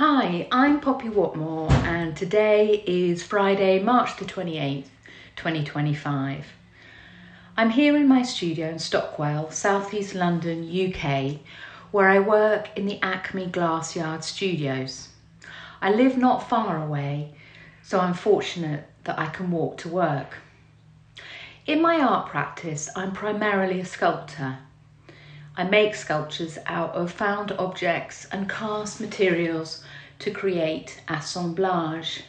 Hi, I'm Poppy Whatmore and today is Friday, March the 28th, 2025. I'm here in my studio in Stockwell, South East London, UK, where I work in the Acme Glasyard Studios. I live not far away, so I'm fortunate that I can walk to work. In my art practice, I'm primarily a sculptor. I make sculptures out of found objects and cast materials to create assemblage.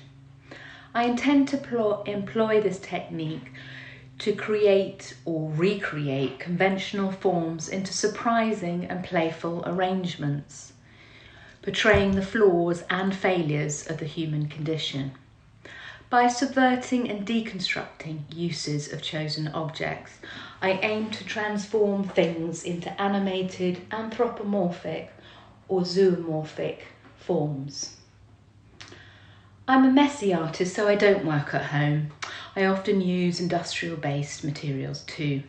I intend to employ this technique to create or recreate conventional forms into surprising and playful arrangements, portraying the flaws and failures of the human condition. By subverting and deconstructing uses of chosen objects, I aim to transform things into animated, anthropomorphic or zoomorphic forms. I'm a messy artist, so I don't work at home. I often use industrial-based materials too.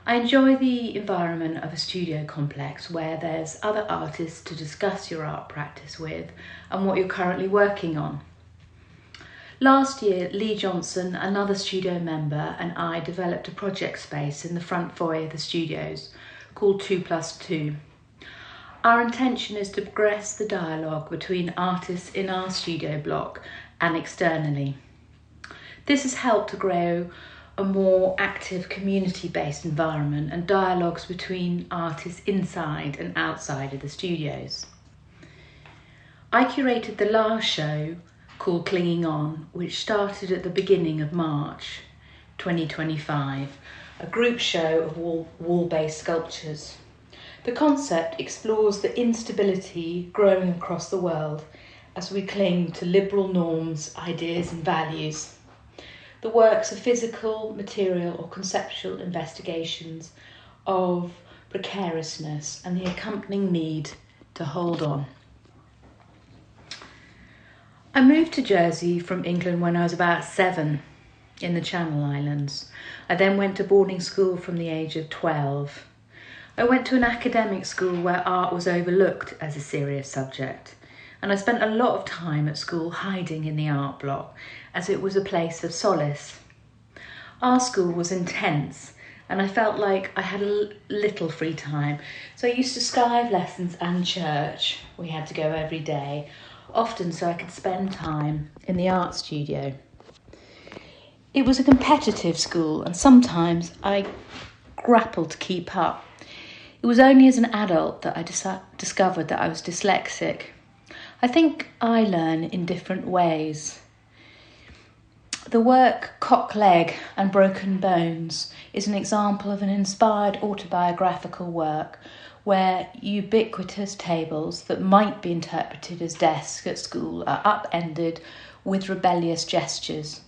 I enjoy the environment of a studio complex where there's other artists to discuss your art practice with and what you're currently working on. Last year, Lee Johnson, another studio member, and I developed a project space in the front foyer of the studios called 2+2. Our intention is to progress the dialogue between artists in our studio block and externally. This has helped to grow a more active community-based environment and dialogues between artists inside and outside of the studios. I curated the last show called Clinging On, which started at the beginning of March 2025, a group show of wall-based sculptures. The concept explores the instability growing across the world as we cling to liberal norms, ideas and values. The works are physical, material or conceptual investigations of precariousness and the accompanying need to hold on. I moved to Jersey from England when I was about 7 in the Channel Islands. I then went to boarding school from the age of 12. I went to an academic school where art was overlooked as a serious subject, and I spent a lot of time at school hiding in the art block as it was a place of solace. Our school was intense and I felt like I had a little free time, so I used to skive lessons and church. We had to go every day, often so I could spend time in the art studio. It was a competitive school and sometimes I grappled to keep up. It was only as an adult that I discovered that I was dyslexic. I think I learn in different ways. The work Cock Leg and Broken Bones is an example of an inspired autobiographical work where ubiquitous tables that might be interpreted as desks at school are upended with rebellious gestures.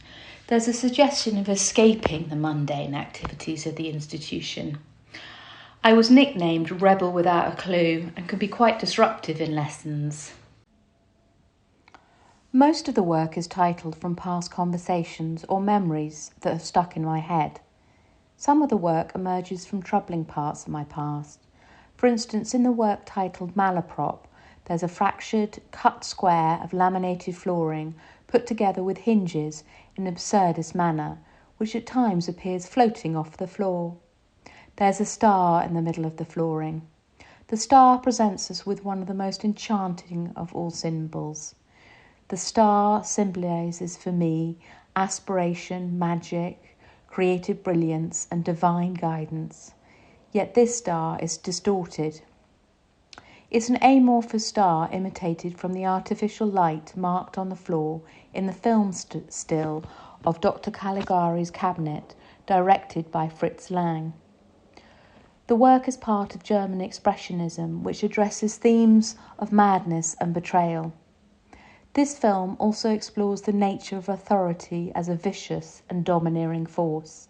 There's a suggestion of escaping the mundane activities of the institution. I was nicknamed Rebel Without a Clue and could be quite disruptive in lessons. Most of the work is titled from past conversations or memories that have stuck in my head. Some of the work emerges from troubling parts of my past. For instance, in the work titled Malaprop, there's a fractured, cut square of laminated flooring put together with hinges in an absurdist manner, which at times appears floating off the floor. There's a star in the middle of the flooring. The star presents us with one of the most enchanting of all symbols. The star symbolises for me aspiration, magic, creative brilliance and divine guidance. Yet this star is distorted. It's an amorphous star imitated from the artificial light marked on the floor in the film still of Dr. Caligari's Cabinet, directed by Fritz Lang. The work is part of German Expressionism, which addresses themes of madness and betrayal. This film also explores the nature of authority as a vicious and domineering force.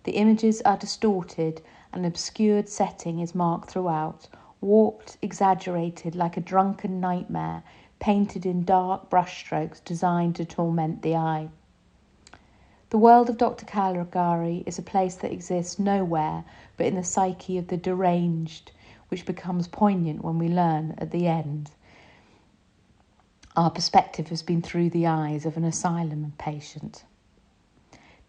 The images are distorted, an obscured setting is marked throughout, warped, exaggerated like a drunken nightmare, painted in dark brushstrokes designed to torment the eye. The world of Dr. Caligari is a place that exists nowhere but in the psyche of the deranged, which becomes poignant when we learn at the end Our perspective has been through the eyes of an asylum patient.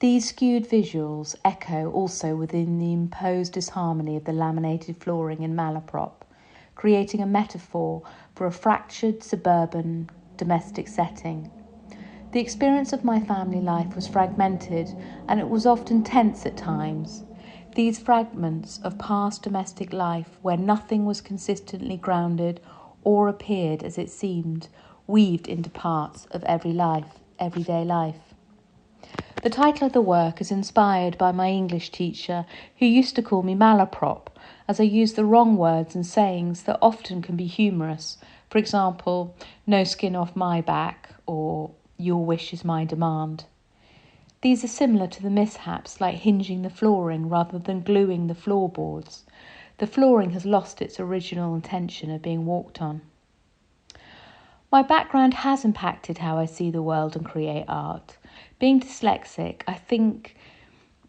These skewed visuals echo also within the imposed disharmony of the laminated flooring in malaprop, creating a metaphor for a fractured suburban domestic setting. The experience of my family life was fragmented, and it was often tense at times. These fragments of past domestic life, where nothing was consistently grounded or appeared as it seemed, weaved into parts of everyday life. The title of the work is inspired by my English teacher, who used to call me malaprop, as I used the wrong words and sayings that often can be humorous. For example, no skin off my back, or your wish is my demand. These are similar to the mishaps like hinging the flooring rather than gluing the floorboards. The flooring has lost its original intention of being walked on. My background has impacted how I see the world and create art. Being dyslexic, I think,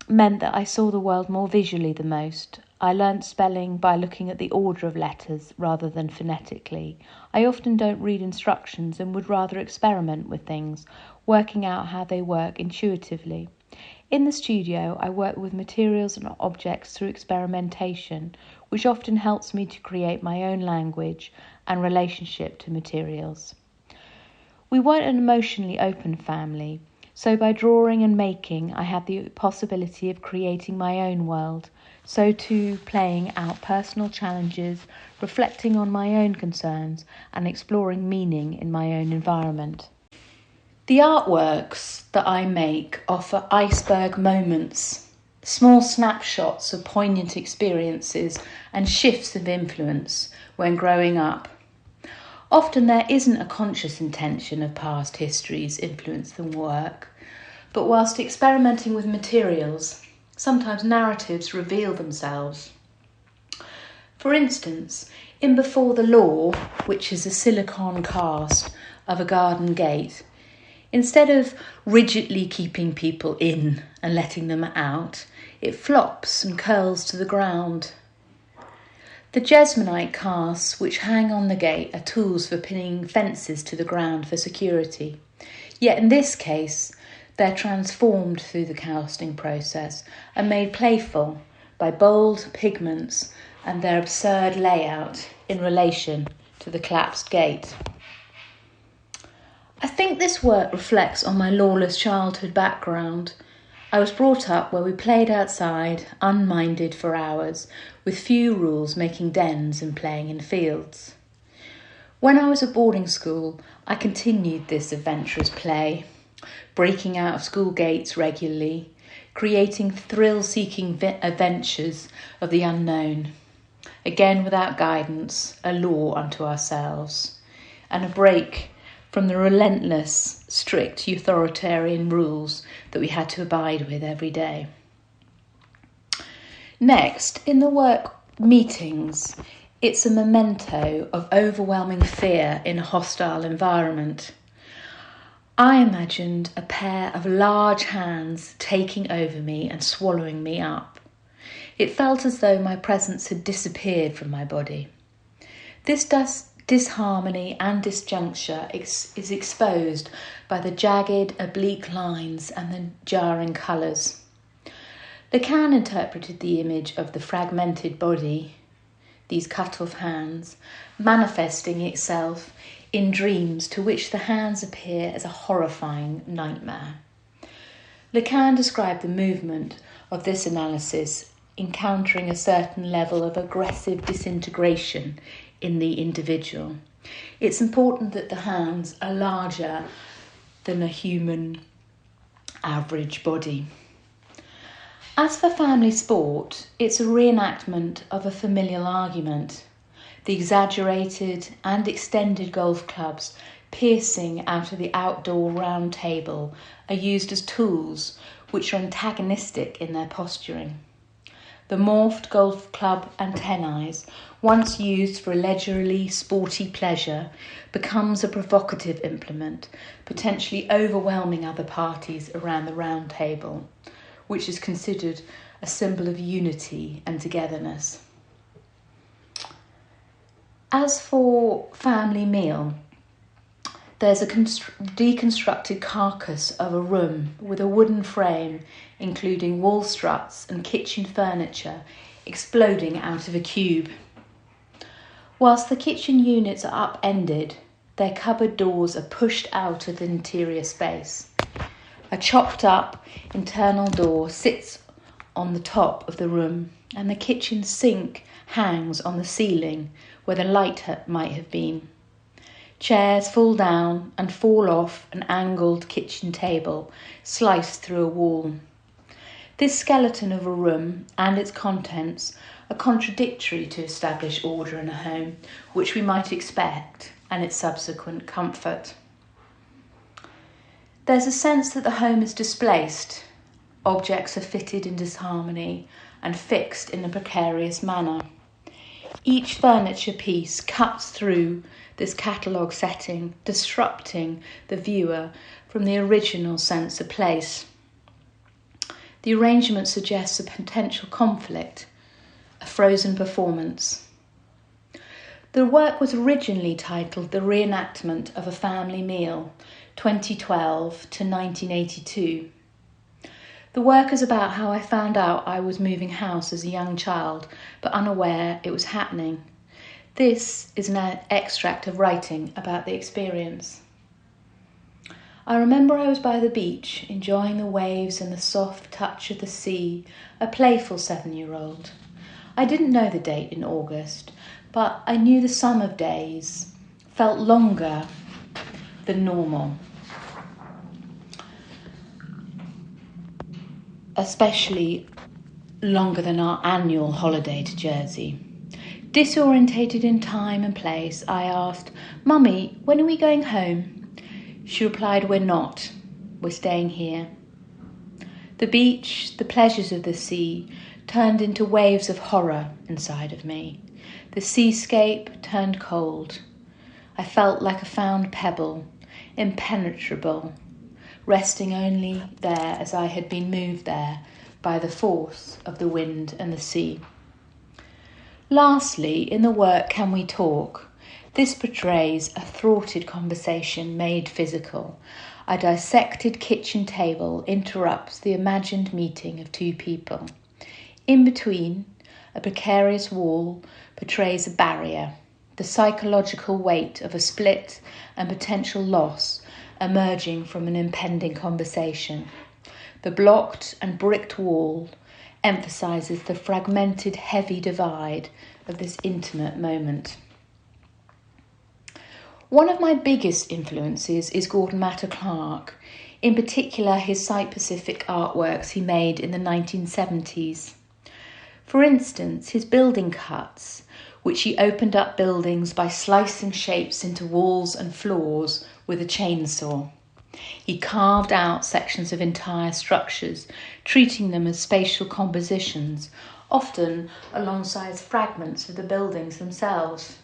meant that I saw the world more visually than most. I learnt spelling by looking at the order of letters rather than phonetically. I often don't read instructions and would rather experiment with things, working out how they work intuitively. In the studio, I work with materials and objects through experimentation, which often helps me to create my own language and relationship to materials. We weren't an emotionally open family, so by drawing and making, I had the possibility of creating my own world, so too playing out personal challenges, reflecting on my own concerns, and exploring meaning in my own environment. The artworks that I make offer iceberg moments, small snapshots of poignant experiences and shifts of influence when growing up. Often there isn't a conscious intention of past histories influence the work, but whilst experimenting with materials, sometimes narratives reveal themselves. For instance, in Before the Law, which is a silicone cast of a garden gate, instead of rigidly keeping people in and letting them out, it flops and curls to the ground. The Jesmonite casts which hang on the gate are tools for pinning fences to the ground for security. Yet in this case, they're transformed through the casting process and made playful by bold pigments and their absurd layout in relation to the collapsed gate. I think this work reflects on my lawless childhood background. I was brought up where we played outside, unminded for hours, with few rules, making dens and playing in fields. When I was at boarding school, I continued this adventurous play, breaking out of school gates regularly, creating thrill-seeking adventures of the unknown. Again, without guidance, a law unto ourselves, and a break from the relentless, strict authoritarian rules that we had to abide with every day. Next, in the work Meetings, it's a memento of overwhelming fear in a hostile environment. I imagined a pair of large hands taking over me and swallowing me up. It felt as though my presence had disappeared from my body. This disharmony and disjuncture is exposed by the jagged, oblique lines and the jarring colours. Lacan interpreted the image of the fragmented body, these cut-off hands, manifesting itself in dreams to which the hands appear as a horrifying nightmare. Lacan described the movement of this analysis encountering a certain level of aggressive disintegration in the individual. It's important that the hands are larger than a human average body. As for family sport, it's a reenactment of a familial argument. The exaggerated and extended golf clubs piercing out of the outdoor round table are used as tools which are antagonistic in their posturing. The morphed golf club antennae, once used for allegedly sporty pleasure, becomes a provocative implement, potentially overwhelming other parties around the round table, which is considered a symbol of unity and togetherness. As for family meal, There's a deconstructed carcass of a room with a wooden frame, including wall struts and kitchen furniture, exploding out of a cube. Whilst the kitchen units are upended, their cupboard doors are pushed out of the interior space. A chopped up internal door sits on the top of the room, and the kitchen sink hangs on the ceiling where the light might have been. Chairs fall down and fall off an angled kitchen table, sliced through a wall. This skeleton of a room and its contents are contradictory to established order in a home, which we might expect, and its subsequent comfort. There's a sense that the home is displaced. Objects are fitted in disharmony and fixed in a precarious manner. Each furniture piece cuts through this catalogue setting, disrupting the viewer from the original sense of place. The arrangement suggests a potential conflict, a frozen performance. The work was originally titled The Reenactment of a Family Meal, 2012 to 1982. The work is about how I found out I was moving house as a young child, but unaware it was happening. This is an extract of writing about the experience. I remember I was by the beach, enjoying the waves and the soft touch of the sea, a playful 7-year-old. I didn't know the date in August, but I knew the sum of days felt longer than normal, especially longer than our annual holiday to Jersey. Disorientated in time and place, I asked, "Mummy, when are we going home?" She replied, "We're not. We're staying here." The beach, the pleasures of the sea, turned into waves of horror inside of me. The seascape turned cold. I felt like a found pebble, impenetrable, resting only there as I had been moved there by the force of the wind and the sea. Lastly, in the work Can We Talk? This portrays a thwarted conversation made physical. A dissected kitchen table interrupts the imagined meeting of two people. In between, a precarious wall portrays a barrier, the psychological weight of a split and potential loss emerging from an impending conversation. The blocked and bricked wall emphasises the fragmented, heavy divide of this intimate moment. One of my biggest influences is Gordon Matter Clark, in particular his site-specific artworks he made in the 1970s. For instance, his building cuts, which he opened up buildings by slicing shapes into walls and floors with a chainsaw. He carved out sections of entire structures, treating them as spatial compositions, often alongside fragments of the buildings themselves.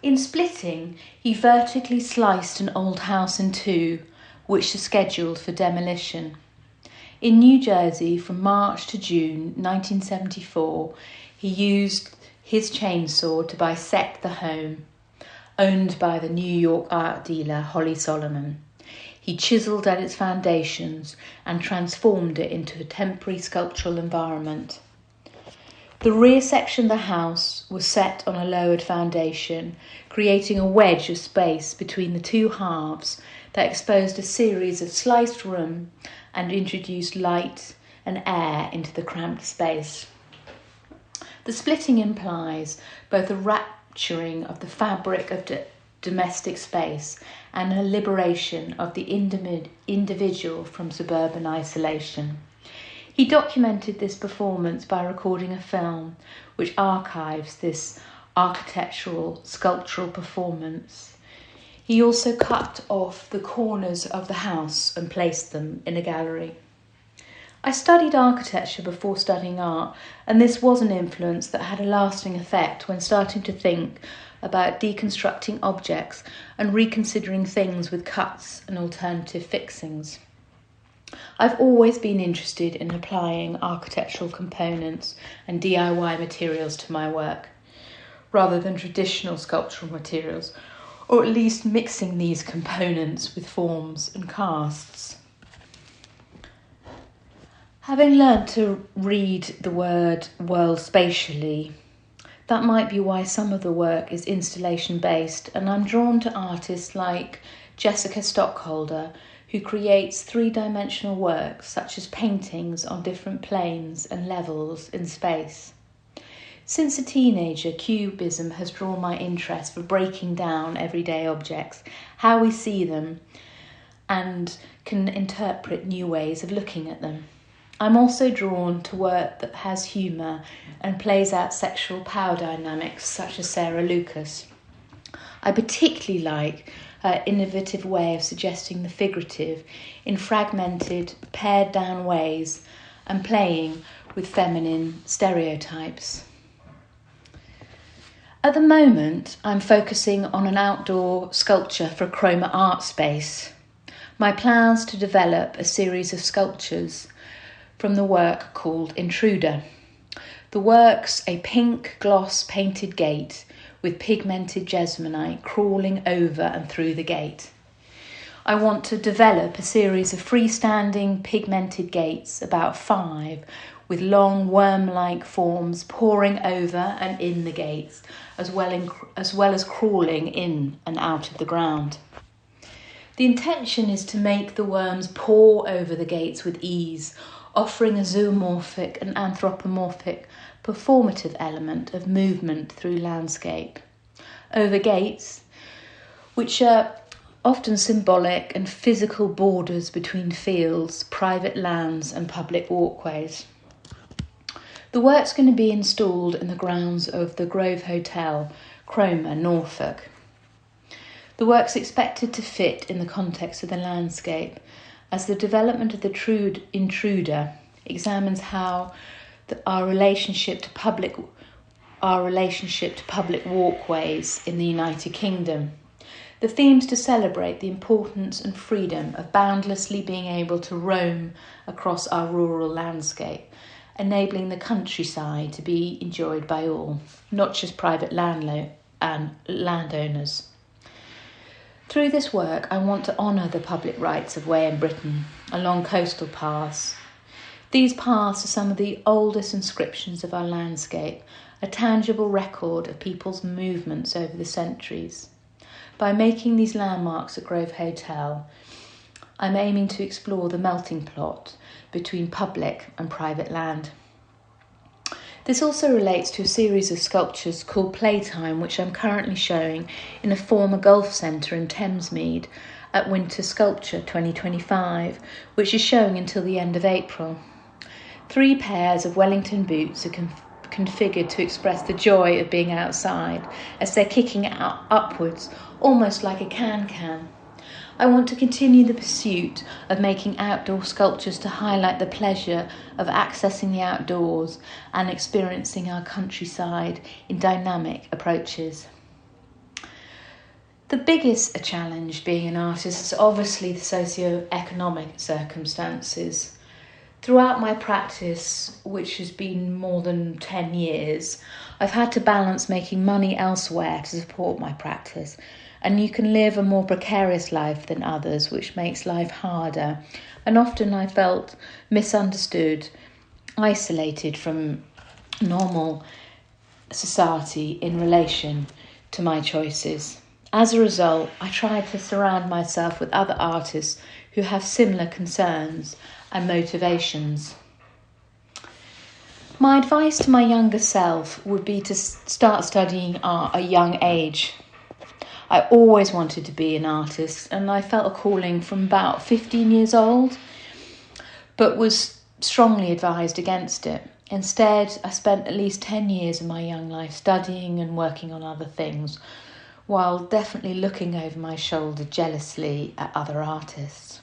In Splitting, he vertically sliced an old house in two, which is scheduled for demolition. In New Jersey, from March to June 1974, he used his chainsaw to bisect the home, owned by the New York art dealer Holly Solomon. He chiselled at its foundations and transformed it into a temporary sculptural environment. The rear section of the house was set on a lowered foundation, creating a wedge of space between the two halves that exposed a series of sliced room and introduced light and air into the cramped space. The splitting implies both a rapturing of the fabric of domestic space and a liberation of the individual from suburban isolation. He documented this performance by recording a film which archives this architectural, sculptural performance. He also cut off the corners of the house and placed them in a gallery. I studied architecture before studying art, and this was an influence that had a lasting effect when starting to think about deconstructing objects and reconsidering things with cuts and alternative fixings. I've always been interested in applying architectural components and DIY materials to my work, rather than traditional sculptural materials, or at least mixing these components with forms and casts. Having learnt to read the word world spatially, that might be why some of the work is installation-based, and I'm drawn to artists like Jessica Stockholder, who creates three-dimensional works such as paintings on different planes and levels in space. Since a teenager, Cubism has drawn my interest for breaking down everyday objects, how we see them, and can interpret new ways of looking at them. I'm also drawn to work that has humour and plays out sexual power dynamics, such as Sarah Lucas. I particularly like her innovative way of suggesting the figurative in fragmented, pared down ways and playing with feminine stereotypes. At the moment, I'm focusing on an outdoor sculpture for a Chroma art space. My plans to develop a series of sculptures from the work called Intruder. The work's a pink gloss painted gate with pigmented jesmonite crawling over and through the gate. I want to develop a series of freestanding pigmented gates, about 5, with long worm-like forms pouring over and in the gates, as well as crawling in and out of the ground. The intention is to make the worms pour over the gates with ease, offering a zoomorphic and anthropomorphic performative element of movement through landscape. Over gates, which are often symbolic and physical borders between fields, private lands and public walkways. The work's going to be installed in the grounds of the Grove Hotel, Chroma, Norfolk. The work's expected to fit in the context of the landscape, as the development of the Intruder examines how our relationship to public walkways in the United Kingdom. The theme's to celebrate the importance and freedom of boundlessly being able to roam across our rural landscape, enabling the countryside to be enjoyed by all, not just private landowners. Through this work, I want to honour the public rights of way in Britain along coastal paths. These paths are some of the oldest inscriptions of our landscape, a tangible record of people's movements over the centuries. By making these landmarks at Grove Hotel, I'm aiming to explore the melting pot between public and private land. This also relates to a series of sculptures called Playtime, which I'm currently showing in a former golf centre in Thamesmead at Winter Sculpture 2025, which is showing until the end of April. 3 pairs of Wellington boots are configured to express the joy of being outside as they're kicking out upwards, almost like a can-can. I want to continue the pursuit of making outdoor sculptures to highlight the pleasure of accessing the outdoors and experiencing our countryside in dynamic approaches. The biggest challenge being an artist is obviously the socio-economic circumstances. Throughout my practice, which has been more than 10 years, I've had to balance making money elsewhere to support my practice. And you can live a more precarious life than others, which makes life harder. And often I felt misunderstood, isolated from normal society in relation to my choices. As a result, I tried to surround myself with other artists who have similar concerns and motivations. My advice to my younger self would be to start studying art at a young age. I always wanted to be an artist, and I felt a calling from about 15 years old, but was strongly advised against it. Instead, I spent at least 10 years of my young life studying and working on other things, while definitely looking over my shoulder jealously at other artists.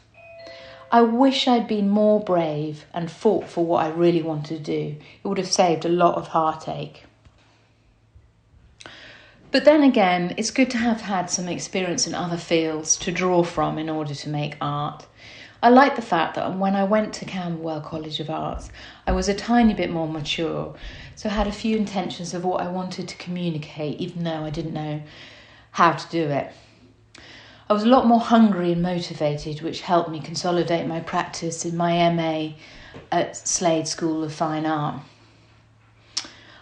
I wish I'd been more brave and fought for what I really wanted to do. It would have saved a lot of heartache. But then again, it's good to have had some experience in other fields to draw from in order to make art. I like the fact that when I went to Camberwell College of Arts, I was a tiny bit more mature, so I had a few intentions of what I wanted to communicate, even though I didn't know how to do it. I was a lot more hungry and motivated, which helped me consolidate my practice in my MA at Slade School of Fine Art.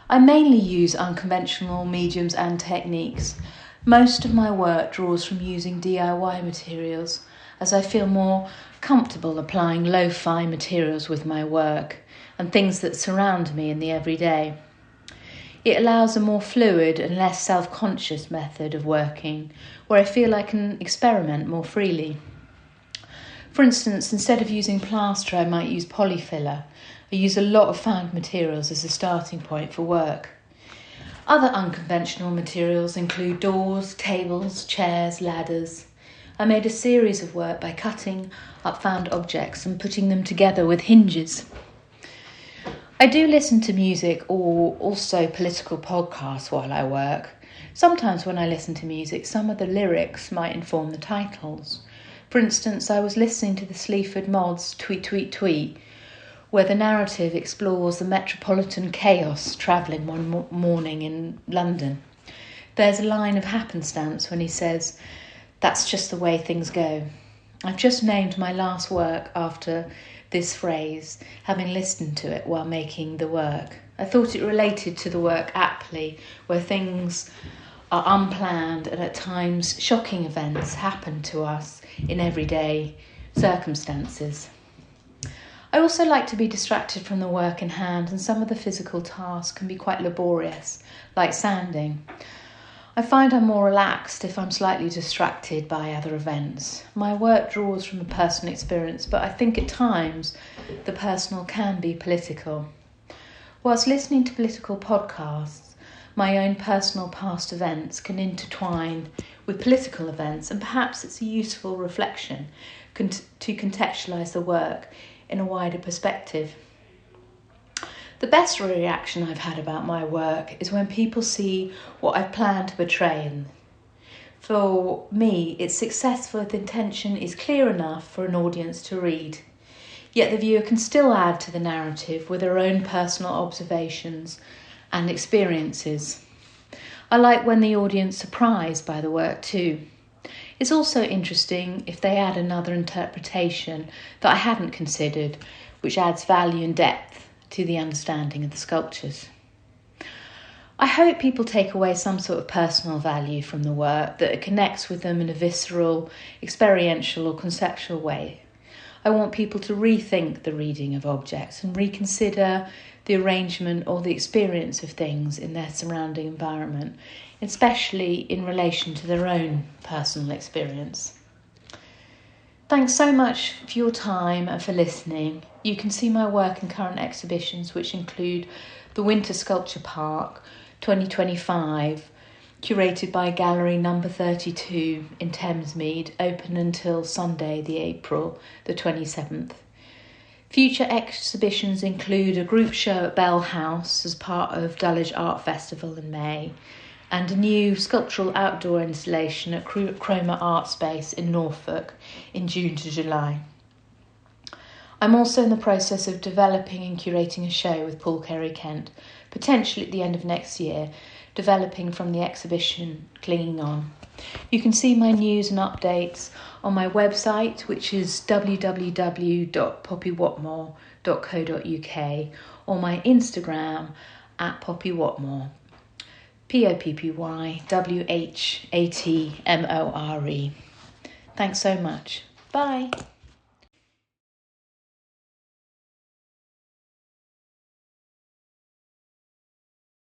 I mainly use unconventional mediums and techniques. Most of my work draws from using DIY materials, as I feel more comfortable applying lo-fi materials with my work and things that surround me in the everyday. It allows a more fluid and less self-conscious method of working, where I feel I can experiment more freely. For instance, instead of using plaster, I might use polyfiller. I use a lot of found materials as a starting point for work. Other unconventional materials include doors, tables, chairs, ladders. I made a series of work by cutting up found objects and putting them together with hinges. I do listen to music or also political podcasts while I work. Sometimes when I listen to music, some of the lyrics might inform the titles. For instance, I was listening to the Sleaford Mods' Tweet Tweet Tweet, where the narrative explores the metropolitan chaos travelling one morning in London. There's a line of happenstance when he says, "That's just the way things go." I've just named my last work after this phrase, having listened to it while making the work. I thought it related to the work aptly, where things are unplanned and at times shocking events happen to us in everyday circumstances. I also like to be distracted from the work in hand, and some of the physical tasks can be quite laborious, like sanding. I find I'm more relaxed if I'm slightly distracted by other events. My work draws from a personal experience, but I think at times the personal can be political. Whilst listening to political podcasts, my own personal past events can intertwine with political events, and perhaps it's a useful reflection to contextualise the work in a wider perspective. The best reaction I've had about my work is when people see what I've planned to portray. For me, it's successful if the intention is clear enough for an audience to read. Yet the viewer can still add to the narrative with their own personal observations and experiences. I like when the audience is surprised by the work too. It's also interesting if they add another interpretation that I hadn't considered, which adds value and depth to the understanding of the sculptures. I hope people take away some sort of personal value from the work, that it connects with them in a visceral, experiential or conceptual way. I want people to rethink the reading of objects and reconsider the arrangement or the experience of things in their surrounding environment, especially in relation to their own personal experience. Thanks so much for your time and for listening. You can see my work in current exhibitions, which include the Winter Sculpture Park 2025, curated by Gallery Number 32 in Thamesmead, open until Sunday, April the 27th. Future exhibitions include a group show at Bell House as part of Dulwich Art Festival in May, and a new sculptural outdoor installation at Chroma Art Space in Norfolk in June to July. I'm also in the process of developing and curating a show with Paul Carey-Kent, potentially at the end of next year, developing from the exhibition Clinging On. You can see my news and updates on my website, which is www.poppywhatmore.co.uk, or my Instagram at poppywhatmore. POPPYWHATMORE. Thanks so much. Bye.